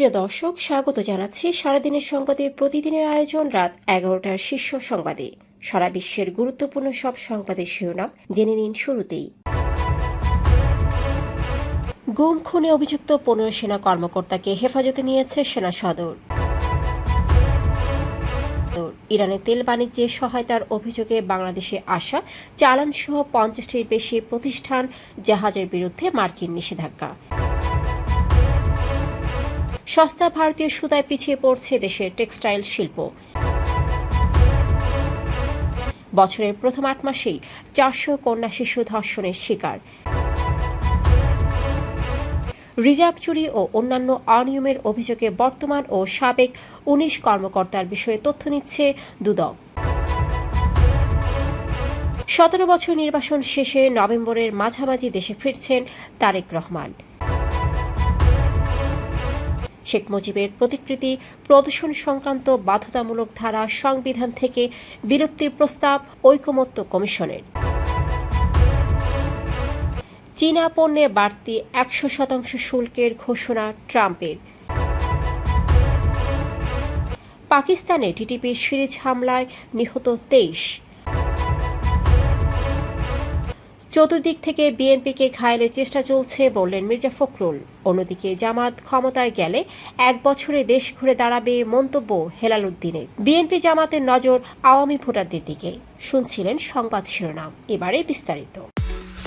প্রিয় দর্শক, স্বাগত জানাচ্ছি সারাদিনের সংবাদে প্রতিদিনের আয়োজন রাত 11টার শীর্ষ সংবাদে। সারা বিশ্বের গুরুত্বপূর্ণ সব সংবাদের শিরোনাম জেনে নিন শুরুতেই। গুম খুনে অভিযুক্ত 15 সেনা কর্মকর্তাকে হেফাজতে নিয়েছে সেনা সদর। ইরানের তেল বাণিজ্যে সহায়তার অভিযোগে বাংলাদেশে আসা চালানসহ 50টির বেশি প্রতিষ্ঠান জাহাজের বিরুদ্ধে মার্কিন নিষেধাজ্ঞা। সস্তা ভারতীয় সুতায় পিছিয়ে পড়ছে দেশের টেক্সটাইল শিল্প। বছরের প্রথম 8 মাসেই 400 কন্যা শিশু ধর্ষণের শিকার। রিজার্ভ চুরি ও অন্যান্য অনিয়মের অভিযোগে বর্তমান ও সাবেক 19 কর্মকর্তার বিষয়ে তথ্য নিচ্ছে দুদক। 17 বছর নির্বাসন শেষে নভেম্বরের মাঝামাঝি দেশে ফিরছেন তারেক রহমান। শেখ মুজিবের প্রতিকৃতি প্রদর্শন সংক্রান্ত বাধ্যতামূলক ধারা সংবিধান থেকে বিরক্তির প্রস্তাব ঐকমত্য কমিশনের। চীনা পণ্যে বাড়তি 100% শুল্কের ঘোষণা ট্রাম্পের। পাকিস্তানে টিটিপির সিরিজ হামলায় নিহত 23। চতুর্দিক থেকে বিএনপিকে ঘায়েলের চেষ্টা চলছে বললেন মির্জা ফখরুল। অন্যদিকে জামাত ক্ষমতায় গেলে 1 বছরে দেশ ঘুরে দাঁড়াবে মন্তব্য হেলাল উদ্দিনের। বিএনপি জামাতের নজর আওয়ামী ভোটারদের দিকে। শুনছিলেন সংবাদ শিরোনাম, এবারে বিস্তারিত।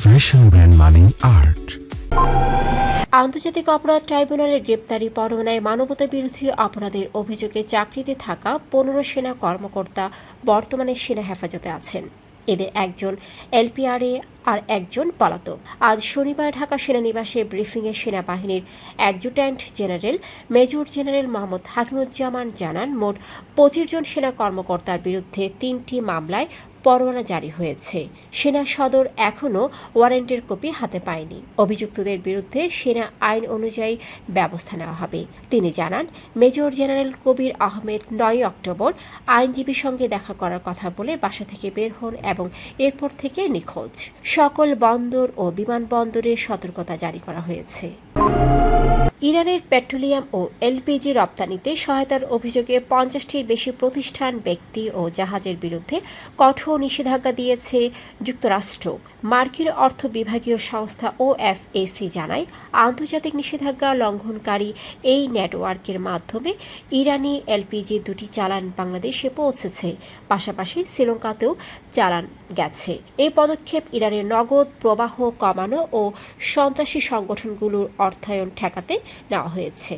ফ্যাশন ব্র্যান্ড মানে আর্ট। আন্তর্জাতিক অপরাধ ট্রাইব্যুনালের গ্রেপ্তারি পরোয়ানায় মানবতা বিরোধী অপরাধের অভিযোগে চাকরিতে থাকা 15 সেনা কর্মকর্তা বর্তমানে সেনা হেফাজতে আছেন। এদের একজন এলপিআরএ আর একজন পলাতক। আজ শনিবার ঢাকা সেনানিবাসে ব্রিফিংয়ে সেনাবাহিনীর adjutant general major general Mohammad Hakimuzzaman জানান, মোট 25 জন সেনা কর্মকর্তার বিরুদ্ধে 3টি মামলায় পরোয়ানা জারি হয়েছে। সেনা সদর এখনও ওয়ারেন্টের কপি হাতে পায়নি। অভিযুক্তদের বিরুদ্ধে সেনা আইন অনুযায়ী ব্যবস্থা নেওয়া হবে। তিনি জানান, মেজর জেনারেল কবির আহমেদ 9 অক্টোবর আইনজীবীর সঙ্গে দেখা করার কথা বলে বাসা থেকে বের হন এবং এরপর থেকে নিখোঁজ। সকল বন্দর ও বিমানবন্দরে সতর্কতা জারি করা হয়েছে। ইরানের পেট্রোলিয়াম ও এলপিজি রপ্তানিতে সহায়তার অভিযোগে 50টির বেশি প্রতিষ্ঠান, ব্যক্তি ও জাহাজের বিরুদ্ধে কঠোর নিষেধাজ্ঞা দিয়েছে যুক্তরাষ্ট্র। মার্কিন অর্থ বিভাগীয় সংস্থা ওএফএসি জানায়, আন্তর্জাতিক নিষেধাজ্ঞা লঙ্ঘনকারী এই নেটওয়ার্কের মাধ্যমে ইরানি এলপিজি 2টি চালান বাংলাদেশে পৌঁছেছে। পাশাপাশি শ্রীলঙ্কাতেও চালান গেছে। এই পদক্ষেপ ইরানের নগদ প্রবাহ কমানো ও সন্ত্রাসী সংগঠনগুলোর অর্থায়ন ঠেকাতে নেওয়া হয়েছে।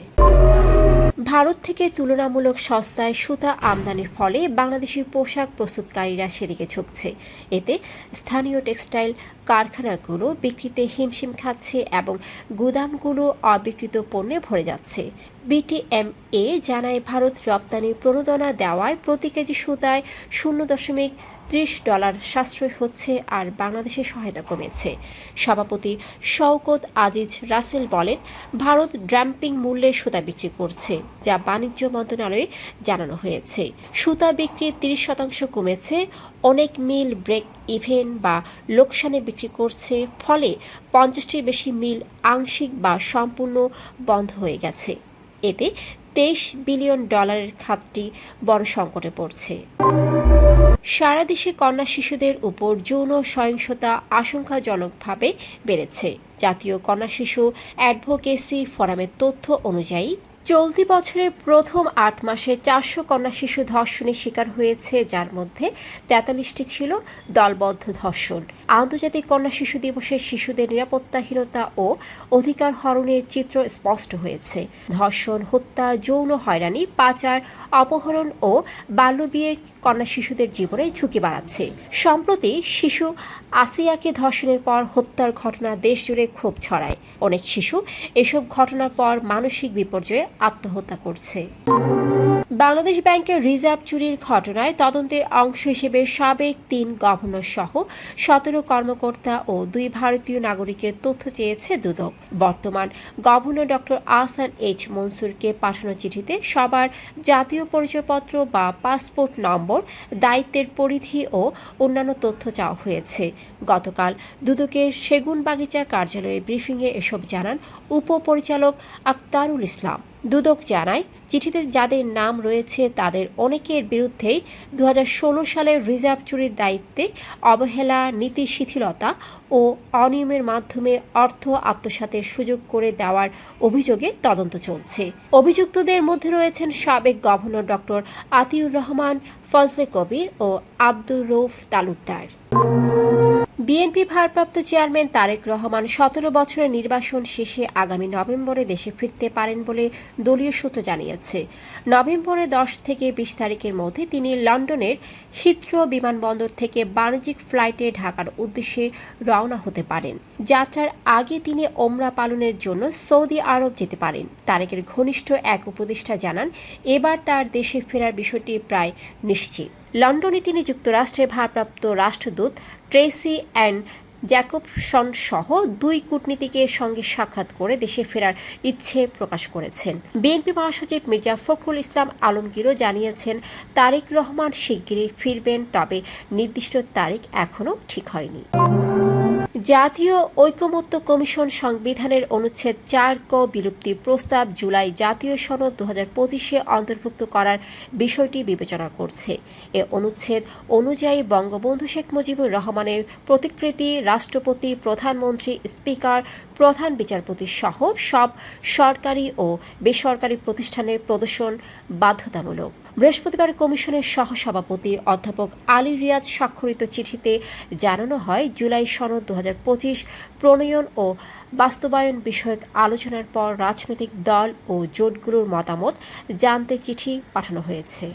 ভারত থেকে তুলনামূলক সস্তায় সুতা আমদানির ফলে বাংলাদেশি পোশাক প্রস্তুতকারীরা সেদিকে ঝুঁকছে। এতে স্থানীয় টেক্সটাইল কারখানাগুলো বিক্রিতে হিমশিম খাচ্ছে এবং গুদামগুলো অবিকৃত পণ্যে ভরে যাচ্ছে। বিটিএমএ জানায়, ভারত রপ্তানির প্রণোদনা দেওয়ায় প্রতি কেজি সুতায় $0.30 সাশ্রয় হচ্ছে আর বাংলাদেশের সহায়তা কমেছে। সভাপতি শওকত আজিজ রাসেল বলেন, ভারত ড্রাম্পিং মূল্যে সুতা বিক্রি করছে, যা বাণিজ্য মন্ত্রণালয়ে জানানো হয়েছে। সুতা বিক্রি 30% কমেছে। অনেক মিল ব্রেক ইভেন বা লোকসানে বিক্রি করছে, ফলে 50টির বেশি মিল আংশিক বা সম্পূর্ণ বন্ধ হয়ে গেছে। এতে $23 বিলিয়ন খাতটি বড় সংকটে পড়ছে। সারা দেশে কন্যা শিশুদের উপর যৌন সহিংসতা আশঙ্কাজনকভাবে বেড়েছে। জাতীয় কন্যা শিশু অ্যাডভোকেসি ফোরামের তথ্য অনুযায়ী চলতি বছরের প্রথম 8 মাসে 400 কন্যা শিশু ধর্ষণের শিকার হয়েছে, যার মধ্যে 43টি ছিল দলবদ্ধ ধর্ষণ। আন্তর্জাতিক কন্যা শিশু দিবসে শিশুদের নিরাপত্তাহীনতা ও অধিকার হরণের চিত্র স্পষ্ট হয়েছে। ধর্ষণ, হত্যা, যৌন হয়রানি, পাচার, অপহরণ ও বাল্যবিয়ে কন্যা শিশুদের জীবনে ঝুঁকি বাড়াচ্ছে। সম্প্রতি শিশু আসিয়াকে ধর্ষণের পর হত্যার ঘটনা দেশজুড়ে ক্ষোভ ছড়ায়। অনেক শিশু এসব ঘটনার পর মানসিক বিপর্যয়ে আত্মহত্যা করছে। বাংলাদেশ ব্যাংকের রিজার্ভ চুরির ঘটনায় তদন্তের অংশ হিসেবে সাবেক ৩ গভর্নর সহ ১৭ কর্মকর্তা ও ২ ভারতীয় নাগরিকের তথ্য চেয়েছে দুদক। বর্তমান গভর্নর ডক্টর আহসান এইচ মনসুরকে পাঠানো চিঠিতে সবার জাতীয় পরিচয়পত্র বা পাসপোর্ট নম্বর, দায়িত্বের পরিধি ও অন্যান্য তথ্য চাওয়া হয়েছে। গতকাল দুদকের সেগুনবাগিচা কার্যালয়ে ব্রিফিংয়ে এসব জানান উপপরিচালক আক্তারুল ইসলাম। দুদক জানায়, চিঠিতে যাদের নাম রয়েছে তাদের অনেকের বিরুদ্ধেই ২০১৬ সালের রিজার্ভ চুরির দায়িত্বে অবহেলা, নীতি শিথিলতা ও অনিয়মের মাধ্যমে অর্থ আত্মসাতের সুযোগ করে দেওয়ার অভিযোগে তদন্ত চলছে। অভিযুক্তদের মধ্যে রয়েছেন সাবেক গভর্নর ডক্টর আতিউর রহমান, ফজলে কবির ও আব্দুর রউফ তালুকদার। বিএনপি ভারপ্রাপ্ত চেয়ারম্যান তারেক রহমান ১৭ বছরের নির্বাসন শেষে আগামী নভেম্বরে দেশে ফিরতে পারেন বলে দলীয় সূত্র জানিয়েছে। নভেম্বরের ১০ থেকে ২০ তারিখের মধ্যে তিনি লন্ডনের হিথ্রো বিমানবন্দর থেকে বাণিজ্যিক ফ্লাইটে ঢাকার উদ্দেশ্যে রওনা হতে পারেন। যাত্রার আগে তিনি ওমরা পালনের জন্য সৌদি আরব যেতে পারেন। তারেকের ঘনিষ্ঠ এক উপদেষ্টা জানান, এবার তার দেশে ফেরার বিষয়টি প্রায় নিশ্চিত। লন্ডনে তিনি যুক্তরাষ্ট্রের ভারপ্রাপ্ত রাষ্ট্রদূত ট্রেসি অ্যান্ড জ্যাকবসন সহ ২ কূটনীতিকের সঙ্গে সাক্ষাৎ করে দেশে ফেরার ইচ্ছে প্রকাশ করেছেন। বিএনপি মহাসচিব মির্জা ফখরুল ইসলাম আলমগীরও জানিয়েছেন, তারেক রহমান শিগগিরই ফিরবেন, তবে নির্দিষ্ট তারিখ এখনও ঠিক হয়নি। জাতীয় ঐকমত্য কমিশন সংবিধানের অনুচ্ছেদ ৪ ক বিলুপ্তি প্রস্তাব জুলাই জাতীয় সনদ ২০২৫-এ অন্তর্ভুক্ত করার বিষয়টি বিবেচনা করছে। এ অনুচ্ছেদ অনুযায়ী বঙ্গবন্ধু শেখ মুজিবুর রহমানের প্রতিকৃতি রাষ্ট্রপতি, প্রধানমন্ত্রী, স্পিকার, প্রধান বিচারপতি সহ সব সরকারি ও বেসরকারি প্রতিষ্ঠানের প্রদর্শন বাধ্যতামূলক। বৃহস্পতিবার কমিশনের সহসভাপতি অধ্যাপক আলী রিয়াজ স্বাক্ষরিত চিঠিতে জানানো হয়, জুলাই সনদ ২০২৫ প্রণয়ন ও বাস্তবায়ন বিষয়ক আলোচনার পর রাজনৈতিক দল ও জোটগুলোর মতামত জানতে চিঠি পাঠানো হয়েছে।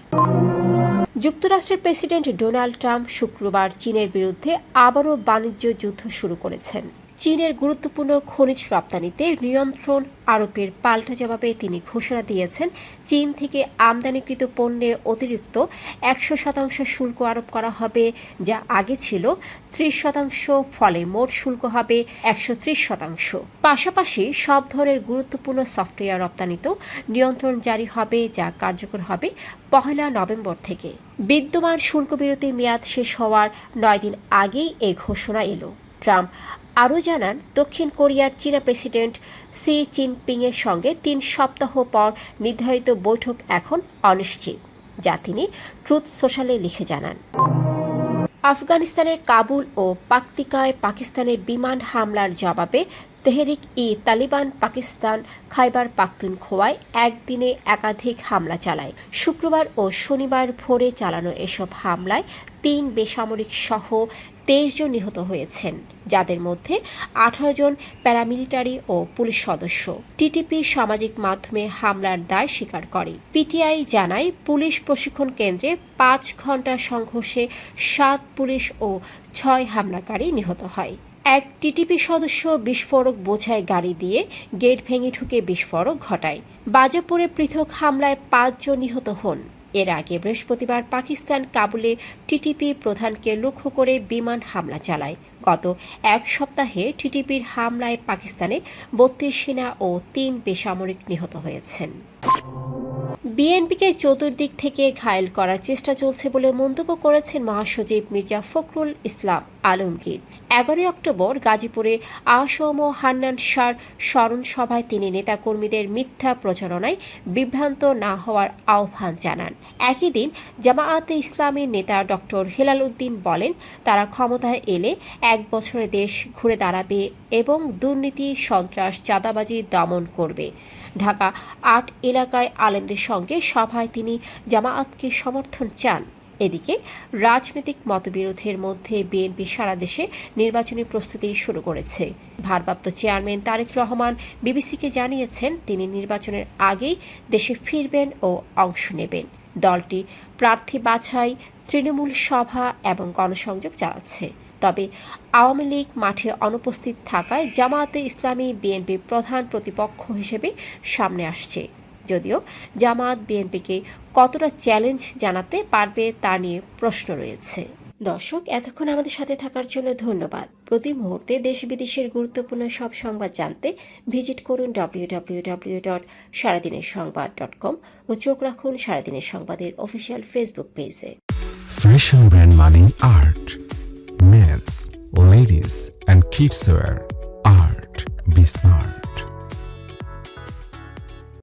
যুক্তরাষ্ট্রের প্রেসিডেন্ট ডোনাল্ড ট্রাম্প শুক্রবার চীনের বিরুদ্ধে আবারও বাণিজ্য যুদ্ধ শুরু করেছেন। চীনের গুরুত্বপূর্ণ খনিজ রপ্তানিতে নিয়ন্ত্রণ আরোপের পাল্টা জবাবে তিনি ঘোষণা দিয়েছেন, চীন থেকে আমদানিকৃত পণ্যে অতিরিক্ত ১০০% শুল্ক আরোপ করা হবে, যা আগে ছিল ৩০%, ফলে মোট শুল্ক হবে ১৩০%। পাশাপাশি সব ধরনের গুরুত্বপূর্ণ সফটওয়্যার রপ্তানিতেও নিয়ন্ত্রণ জারি হবে, যা কার্যকর হবে ১ নভেম্বর থেকে। বিদ্যমান শুল্ক বিরতির মেয়াদ শেষ হওয়ার ৯ দিন আগেই এ ঘোষণা এলো। ট্রাম্প আরও জানান, দক্ষিণ কোরিয়ার চীনা প্রেসিডেন্ট শি জিনপিংয়ের সঙ্গে ৩ সপ্তাহ পর নির্ধারিত বৈঠক এখন অনিশ্চিত, যা তিনি ট্রুথ সোশ্যালে লিখে জানান। আফগানিস্তানের কাবুল ও পাকতিকায় পাকিস্তানের বিমান হামলার জবাবে তেহরিক-ই-তালিবান পাকিস্তান খাইবার পাখতুনখোয়ায় একদিনে একাধিক হামলা চালায়। শুক্রবার ও শনিবার ভোরে চালানো এসব হামলায় ৩ বেসামরিক সহ ২৩ জন নিহত হয়েছেন, যাদের মধ্যে ১৮ জন প্যারামিলিটারি ও পুলিশ সদস্য। টিটিপি সামাজিক মাধ্যমে হামলার দায় স্বীকার করে। পিটিআই জানায়, পুলিশ প্রশিক্ষণ কেন্দ্রে ৫ ঘণ্টার সংঘর্ষে ৭ পুলিশ ও ৬ হামলাকারী নিহত হয়। এক টিটিপি সদস্য বিস্ফোরক বোঝাই গাড়ি দিয়ে গেট ভেঙে ঢুকে বিস্ফোরক ঘটায়। বাজাপুরে পৃথক হামলায় ৫ জন নিহত হন। এর আগে বৃহস্পতিবার পাকিস্তান কাবুলে টিটিপি প্রধানকে লক্ষ্য করে বিমান হামলা চালায়। গত এক সপ্তাহে টিটিপির হামলায় পাকিস্তানে ৩২ সেনা ও ৩ বেসামরিক নিহত হয়েছেন। বিএনপিকে চতুর্দিক থেকে ঘায়েল করার চেষ্টা চলছে বলে মন্তব্য করেছেন মহাসচিব মির্জা ফখরুল ইসলাম আলমগীর। ১১ অক্টোবর গাজীপুরে আসম হান্নান শাহর স্মরণ সভায় তিনি নেতাকর্মীদের মিথ্যা প্রচারণায় বিভ্রান্ত না হওয়ার আহ্বান জানান। একই দিন জামায়াতে ইসলামীর নেতা ডক্টর হেলাল উদ্দিন বলেন, তারা ক্ষমতায় এলে ১ বছরে দেশ ঘুরে দাঁড়াবে এবং দুর্নীতি, সন্ত্রাস, চাঁদাবাজি দমন করবে। ঢাকা ৮ এলাকায় আলেমদের সঙ্গে সভায় তিনি জামায়াতকে সমর্থন চান। এদিকে রাজনৈতিক মতবিরোধের মধ্যে বিএনপি সারা দেশে নির্বাচনী প্রস্তুতি শুরু করেছে। ভারপ্রাপ্ত চেয়ারম্যান তারেক রহমান বিবিসিকে জানিয়েছেন, তিনি নির্বাচনের আগেই দেশে ফিরবেন ও অংশ নেবেন। দলটি প্রার্থী বাছাই, তৃণমূল সভা এবং গণসংযোগ চালাচ্ছে। তবে আওয়ামী লীগ মাঠে অনুপস্থিত থাকায় জামায়াতে ইসলামী বিএনপির প্রধান প্রতিপক্ষ হিসেবে সামনে আসছে। যদিও জামায়াত বিএনপিকে কতটা চ্যালেঞ্জ জানাতে পারবে তা নিয়ে প্রশ্ন রয়েছে। দর্শক, এতক্ষণ আমাদের সাথে থাকার জন্য ধন্যবাদ। প্রতি মুহূর্তে দেশ বিদেশের গুরুত্বপূর্ণ সব সংবাদ জানতে ভিজিট করুন www.সারাদিনেরসংবাদ.com ও চোখ রাখুন সারাদিনের সংবাদের অফিসিয়াল ফেসবুক পেজে। Fashion brand money art. Men's, ladies, and kids wear art. Be smart.